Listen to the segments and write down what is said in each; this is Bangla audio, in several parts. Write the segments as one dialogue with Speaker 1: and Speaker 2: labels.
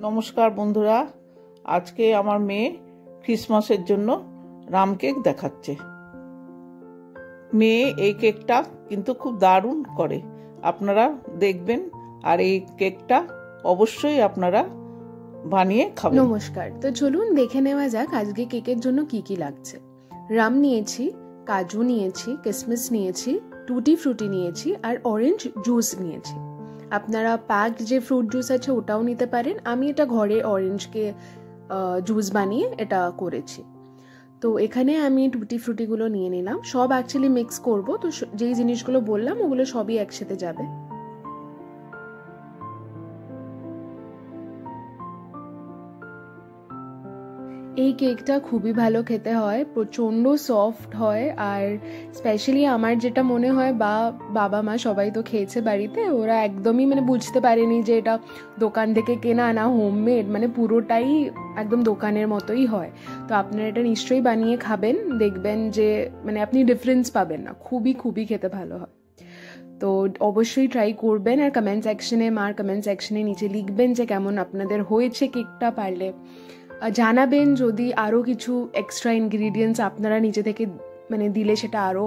Speaker 1: নমস্কার বন্ধুরা, আজকে আমার মেয়ে ক্রিসমাসের জন্য রাম কেক দেখাচ্ছে। মেয়ে এই কেকটা কিন্তু খুব দারুণ করে, আপনারা দেখবেন আর এই কেকটা অবশ্যই আপনারা বানিয়ে খাবেন।
Speaker 2: নমস্কার, তো চলুন দেখে নেওয়া যাক আজকে কেকের জন্য কি কি লাগছে। রাম নিয়েছি, কাজু নিয়েছি, কিশমিশ নিয়েছি, টুটি ফ্রুটি নিয়েছি আর অরেঞ্জ জুস নিয়েছি। আপনারা প্যাকড যে ফ্রুট জুস আছে ওটাও নিতে পারেন। আমি এটা ঘরে অরেঞ্জকে জুস বানিয়ে এটা করেছি। তো এখানে আমি টুটি ফ্রুটিগুলো নিয়ে নিলাম। সব অ্যাকচুয়ালি মিক্স করব, তো যেই জিনিসগুলো বললাম ওগুলো সবই একসাথে যাবে। এই কেকটা খুবই ভালো খেতে হয়, প্রচণ্ড সফট হয়। আর স্পেশালি আমার যেটা মনে হয়, বাবা মা সবাই তো খেয়েছে বাড়িতে, ওরা একদমই বুঝতে পারেনি যে এটা দোকান থেকে কেনা না হোমমেড, পুরোটাই একদম দোকানের মতোই হয়। তো আপনারা এটা নিশ্চয়ই বানিয়ে খাবেন, দেখবেন যে আপনি ডিফারেন্স পাবেন না, খুবই খুবই খেতে ভালো হয়। তো অবশ্যই ট্রাই করবেন আর কমেন্ট সেকশনে নিচে লিখবেন যে কেমন আপনাদের হয়েছে কেকটা। পারলে জানাবেন যদি আরও কিছু এক্সট্রা ইনগ্রিডিয়েন্টস আপনারা নিচে থেকে দিলে সেটা আরও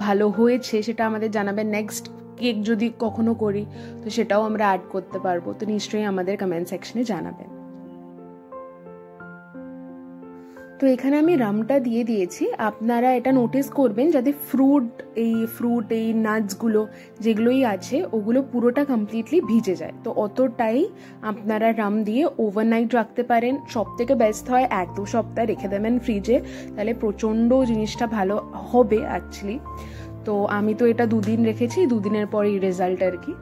Speaker 2: ভালো হয়েছে, সেটা আমাদের জানাবেন। নেক্সট কেক যদি কখনো করি তো সেটাও আমরা অ্যাড করতে পারবো, তো নিশ্চয়ই আমাদের কমেন্ট সেকশনে জানাবেন। তো এখানে আমি রামটা দিয়ে দিয়েছি। আপনারা এটা নোটিস করবেন যাতে ফ্রুট এই নাটসগুলো যেগুলোই আছে ওগুলো পুরোটা কমপ্লিটলি ভিজে যায়। তো অতটাই আপনারা রাম দিয়ে ওভারনাইট রাখতে পারেন। সব থেকে বেস্ট হয় 1-2 সপ্তাহ রেখে দেবেন ফ্রিজে, তাহলে প্রচণ্ড জিনিসটা ভালো হবে অ্যাকচুয়ালি। তো আমি তো এটা 2 দিন রেখেছি, 2 দিনের পরই রেজাল্ট আর কি।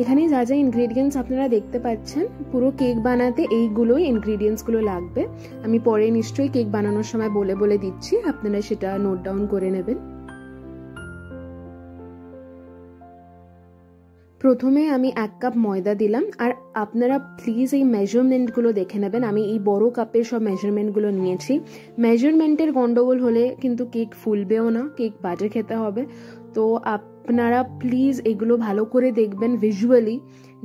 Speaker 2: এখানে যা যা ইনগ্রেডিয়েন্টস আপনারা দেখতে পাচ্ছেন, পুরো কেক বানাতে এইগুলোই ইনগ্রেডিয়েন্টসগুলো লাগবে। আমি পরে নিশ্চয়ই কেক বানানোর সময় বলে দিচ্ছি, আপনারা সেটা নোট ডাউন করে নেবেন। প্রথমে আমি 1 কাপ ময়দা দিলাম। আর আপনারা প্লিজ এই মেজারমেন্টগুলো দেখে নেবেন। আমি এই বড় কাপের সব মেজারমেন্টগুলো নিয়েছি। মেজারমেন্টের গন্ডগোল হলে কিন্তু কেক ফুলবেও না, কেক বাজে খেতে হবে। তো আপনারা প্লিজ এগুলো ভালো করে দেখবেন ভিজুয়ালি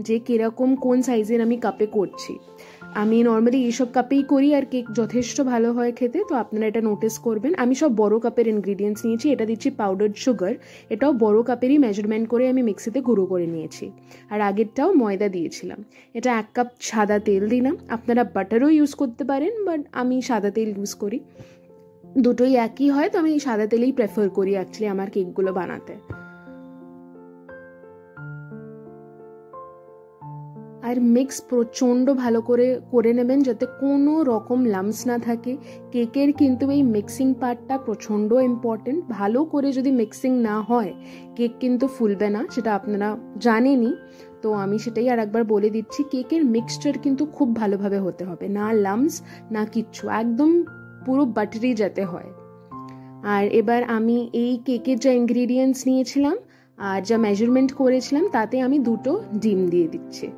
Speaker 2: যে কিরকম কোন সাইজের আমি কাপে করছি। আমি নর্মালি এইসব কাপেই করি আর কেক যথেষ্ট ভালো হয় খেতে, তো আপনারা এটা নোটিস করবেন। আমি সব বড় কাপের ইনগ্রিডিয়েন্টস নিয়েছি। এটা দিচ্ছি পাউডার্ড সুগার, এটাও বড় কাপেরই মেজারমেন্ট করে আমি মিক্সিতে গুঁড়ো করে নিয়েছি। আর আগেরটাও ময়দা দিয়েছিলাম। এটা 1 কাপ সাদা তেল দিলাম। আপনারা বাটারও ইউজ করতে পারেন, বাট আমি সাদা তেল ইউজ করি। দুটোই একই হয়, তো আমি সাদা তেলেই প্রেফার করি অ্যাকচুয়ালি আমার কেকগুলো বানাতে। আর মিক্স প্রচণ্ড ভালো করে নেবেন যাতে কোনো রকম লাম্পস না থাকে। কেকের কিন্তু এই মিক্সিং পার্টটা প্রচণ্ড ইম্পর্টেন্ট। ভালো করে যদি মিক্সিং না হয় কেক কিন্তু ফুলবে না, সেটা আপনারা জানেনই। তো আমি সেটাই আর একবার বলে দিচ্ছি, কেকের মিক্সচার কিন্তু খুব ভালোভাবে হতে হবে, না লাম্পস না কিচ্ছু, একদম পুরো বাটারি যাতে হয়। আর এবার আমি এই কেকের যা ইনগ্রিডিয়েন্টস নিয়েছিলাম আর যা মেজারমেন্ট করেছিলাম তাতে আমি 2টো ডিম দিয়ে দিচ্ছি।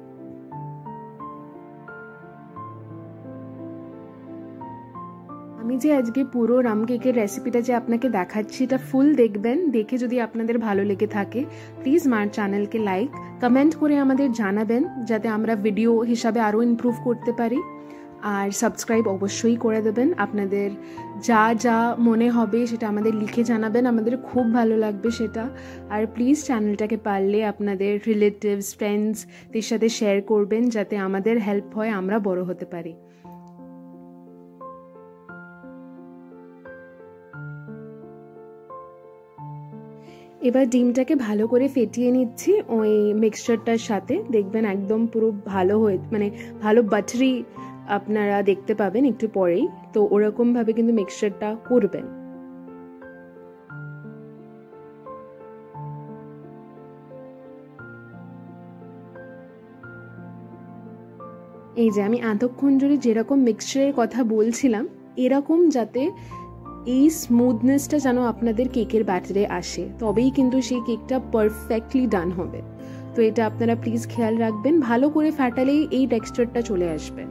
Speaker 2: আমি যে আজকে পুরো রাম কেকের রেসিপিটা যে আপনাকে দেখাচ্ছি, এটা ফুল দেখবেন। দেখে যদি আপনাদের ভালো লেগে থাকে প্লিজ মার চ্যানেলকে লাইক কমেন্ট করে আমাদের জানাবেন, যাতে আমরা ভিডিও হিসাবে আরও ইমপ্রুভ করতে পারি। আর সাবস্ক্রাইব অবশ্যই করে দেবেন। আপনাদের যা যা মনে হবে সেটা আমাদের লিখে জানাবেন, আমাদের খুব ভালো লাগবে সেটা। আর প্লিজ চ্যানেলটাকে পারলে আপনাদের রিলেটিভস ফ্রেন্ডসদের সাথে শেয়ার করবেন, যাতে আমাদের হেল্প হয়, আমরা বড় হতে পারি। এবার ডিমটাকে ভালো করে ফেটিয়ে নিচ্ছি ওই মিক্সচারটার সাথে। দেখবেন একদম পুরো ভালো ভালো বাটারি আপনারা দেখতে পাবেন একটু পরেই। তো ওরকমভাবে কিন্তু মিক্সচারটা করবেন। এই যে আমি এতক্ষণ ধরে যেরকম মিক্সচারের কথা বলছিলাম, এরকম যাতে এই স্মুথনেসটা যেন আপনাদের কেকের ব্যাটারে আসে, তবেই কিন্তু সেই কেকটা পারফেক্টলি ডান হবে। তো এটা আপনারা প্লিজ খেয়াল রাখবেন, ভালো করে ফাটালেই এই টেক্সচারটা চলে আসবে।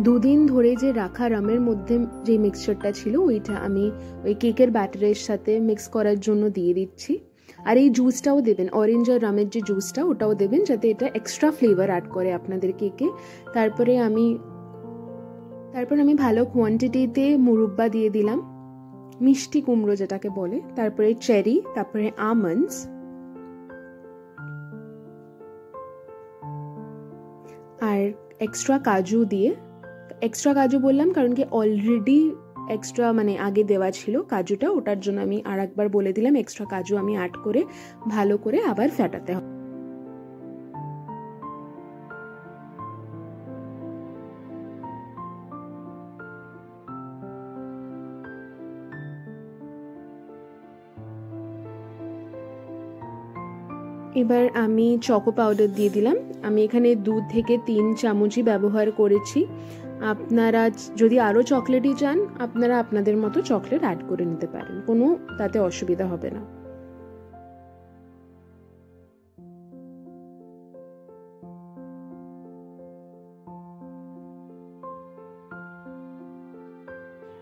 Speaker 2: দুদিন ধরে যে রাখা রামের মধ্যে যে মিক্সচারটা ছিল ওইটা আমি ওই কেকের ব্যাটারের সাথে মিক্স করার জন্য দিয়ে দিচ্ছি। আর এই জুসটাও দেবেন, অরেঞ্জ আর রামের যে জুসটা ওটাও দেবেন, যাতে এটা এক্সট্রা ফ্লেভার অ্যাড করে আপনাদের কেকে। তারপর আমি ভালো কোয়ান্টিটিতে মুরব্বা দিয়ে দিলাম, মিষ্টি কুমড়ো যেটাকে বলে, তারপরে চেরি, তারপরে আমন্ডস, আর এক্সট্রা কাজু দিয়ে, এক্সট্রা কাজু বললাম কারণ কি অলরেডি এক্সট্রা মানে আগে দেওয়া ছিল কাজুটা, ওটার জন্য আমি আর একবার বলে দিলাম এক্সট্রা কাজু আমি অ্যাড করে ভালো করে আবার ফেটাতে হবে। এবার আমি চকো পাউডার দিয়ে দিলাম। আমি এখানে 2 থেকে 3 চামচই ব্যবহার করেছি। আপনারা যদি আরও চকলেটই চান আপনারা আপনাদের মতো চকলেট অ্যাড করে নিতে পারেন, কোনো তাতে অসুবিধা হবে না।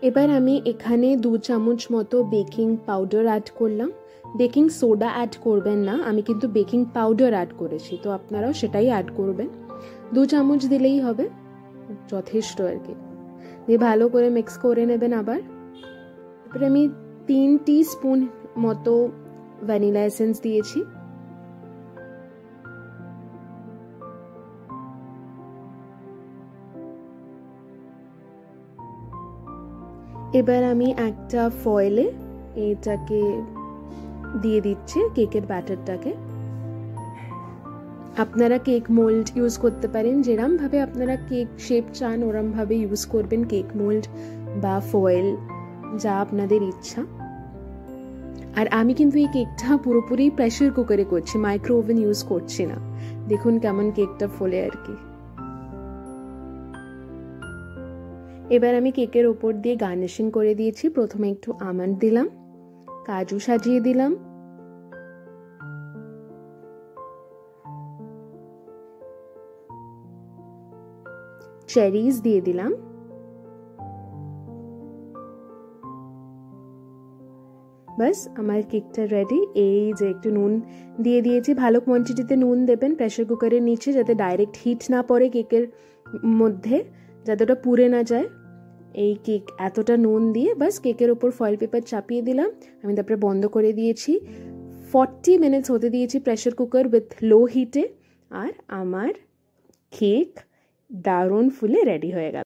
Speaker 2: এবার আমি এখানে 2 চামচ মতো বেকিং পাউডার অ্যাড করলাম। বেকিং সোডা অ্যাড করবেন না, আমি কিন্তু বেকিং পাউডার অ্যাড করেছি, তো আপনারাও সেটাই অ্যাড করবেন। 2 চামচ দিলেই হবে, যথেষ্ট আর কি। দিয়ে ভালো করে মিক্স করে নেবেন আবার। তারপরে আমি 3 টিস্পুন মতো ভ্যানিলা এসেন্স দিয়েছি। এবার আমি একটা ফয়েলে এটাকে দিয়ে দিচ্ছি, কেকের ব্যাটারটাকে। আপনারা কেক মোল্ড ইউজ করতে পারেন, যেরমভাবে আপনারা কেক শেপ চান ওরমভাবে ইউজ করবেন, কেক মোল্ড বা ফয়েল যা আপনাদের ইচ্ছা। আর আমি কিন্তু এই কেকটা পুরোপুরি প্রেসার কুকারে করছি, মাইক্রো ওভেন ইউজ করছি না। দেখুন কেমন কেকটা ফোলে আর কি। এবার আমি কেকের ওপর দিয়ে গার্নিশিং করে দিয়েছি। প্রথমে একটু আমন্ড দিলাম, কাজু সাজিয়ে দিলাম, চেরিজ দিয়ে দিলাম, বাস আমার কেকটা রেডি। এই যে একটু নুন দিয়ে দিয়েছি, ভালো কোয়ান্টিটিতে নুন দেবেন প্রেসার কুকারের নিচে, যাতে ডাইরেক্ট হিট না পড়ে কেকের মধ্যে, যাতে ওটা পুড়ে না যায়। এই কেক এতটা নুন দিয়ে বাস কেকের ওপর ফয়েল পেপার চাপিয়ে দিলাম। আমি তারপরে বন্ধ করে দিয়েছি, 40 মিনিটস হতে দিয়েছি প্রেসার কুকার উইথ লো হিটে। আর আমার কেক দারুণ ফুলে রেডি হয়ে গেল।